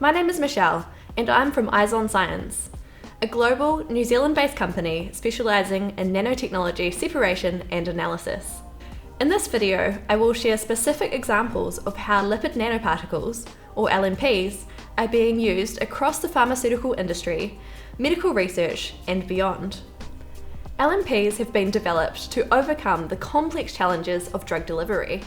My name is Michele, and I'm from Izon Science, a global New Zealand-based company specialising in nanotechnology separation and analysis. In this video, I will share specific examples of how lipid nanoparticles, or LNPs, are being used across the pharmaceutical industry, medical research, and beyond. LNPs have been developed to overcome the complex challenges of drug delivery.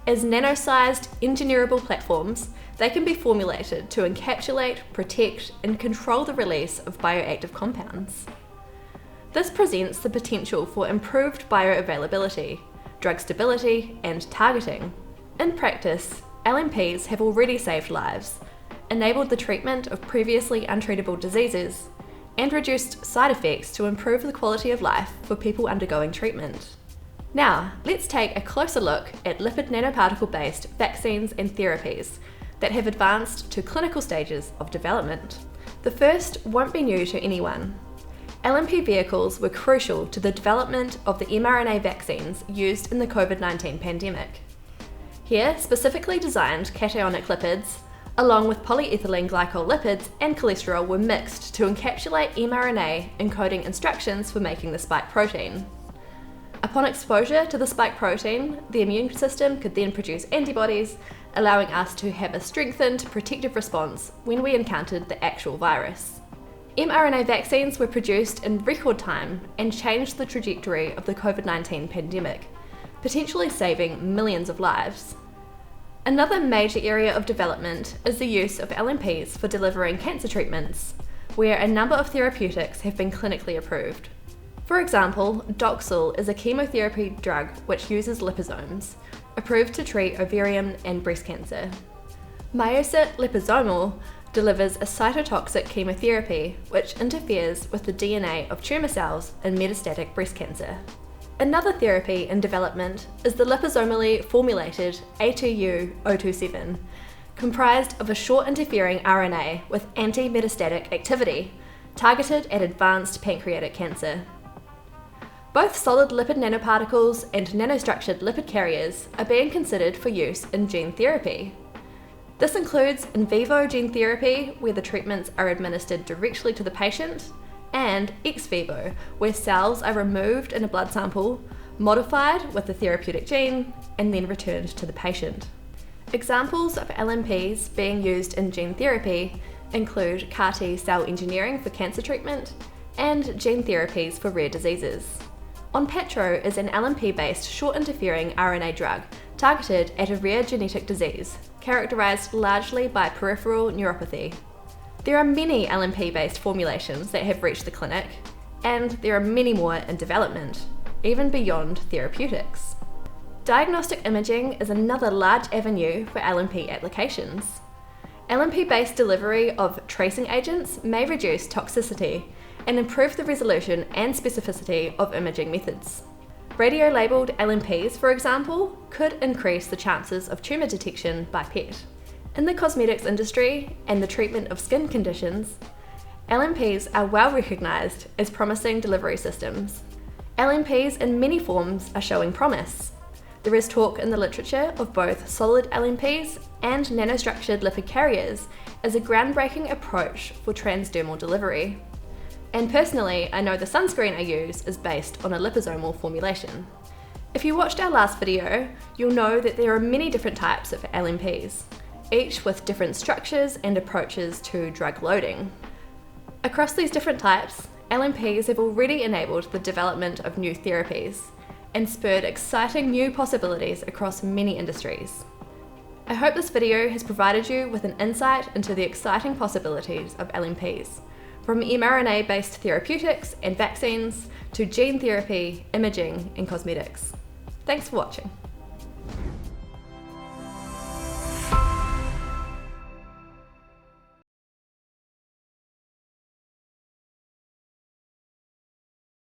As nano-sized, engineerable platforms, they can be formulated to encapsulate, protect, and control the release of bioactive compounds. This presents the potential for improved bioavailability, drug stability, and targeting. In practice, LNPs have already saved lives, enabled the treatment of previously untreatable diseases, and reduced side effects to improve the quality of life for people undergoing treatment. Now, let's take a closer look at lipid nanoparticle-based vaccines and therapies that have advanced to clinical stages of development. The first won't be new to anyone. LNP vehicles were crucial to the development of the mRNA vaccines used in the COVID-19 pandemic. Here, specifically designed cationic lipids, along with polyethylene glycol lipids and cholesterol, were mixed to encapsulate mRNA encoding instructions for making the spike protein. Upon exposure to the spike protein, the immune system could then produce antibodies, allowing us to have a strengthened protective response when we encountered the actual virus. mRNA vaccines were produced in record time and changed the trajectory of the COVID-19 pandemic, potentially saving millions of lives. Another major area of development is the use of LNPs for delivering cancer treatments, where a number of therapeutics have been clinically approved. For example, Doxil is a chemotherapy drug which uses liposomes, approved to treat ovarian and breast cancer. Myosit liposomal delivers a cytotoxic chemotherapy which interferes with the DNA of tumour cells in metastatic breast cancer. Another therapy in development is the liposomally formulated ATU-027, comprised of a short interfering RNA with anti-metastatic activity, targeted at advanced pancreatic cancer. Both solid lipid nanoparticles and nanostructured lipid carriers are being considered for use in gene therapy. This includes in vivo gene therapy, where the treatments are administered directly to the patient, and ex vivo, where cells are removed in a blood sample, modified with the therapeutic gene, and then returned to the patient. Examples of LNPs being used in gene therapy include CAR T cell engineering for cancer treatment and gene therapies for rare diseases. Onpattro is an LNP-based short interfering RNA drug targeted at a rare genetic disease, characterized largely by peripheral neuropathy. There are many LNP-based formulations that have reached the clinic, and there are many more in development, even beyond therapeutics. Diagnostic imaging is another large avenue for LNP applications. LNP-based delivery of tracing agents may reduce toxicity and improve the resolution and specificity of imaging methods. Radio-labelled LNPs, for example, could increase the chances of tumour detection by PET. In the cosmetics industry and the treatment of skin conditions, LNPs are well recognised as promising delivery systems. LNPs in many forms are showing promise. There is talk in the literature of both solid LNPs and nanostructured lipid carriers as a groundbreaking approach for transdermal delivery. And personally, I know the sunscreen I use is based on a liposomal formulation. If you watched our last video, you'll know that there are many different types of LNPs, each with different structures and approaches to drug loading. Across these different types, LNPs have already enabled the development of new therapies and spurred exciting new possibilities across many industries. I hope this video has provided you with an insight into the exciting possibilities of LNPs, from mRNA-based therapeutics and vaccines to gene therapy, imaging, and cosmetics. Thanks for watching.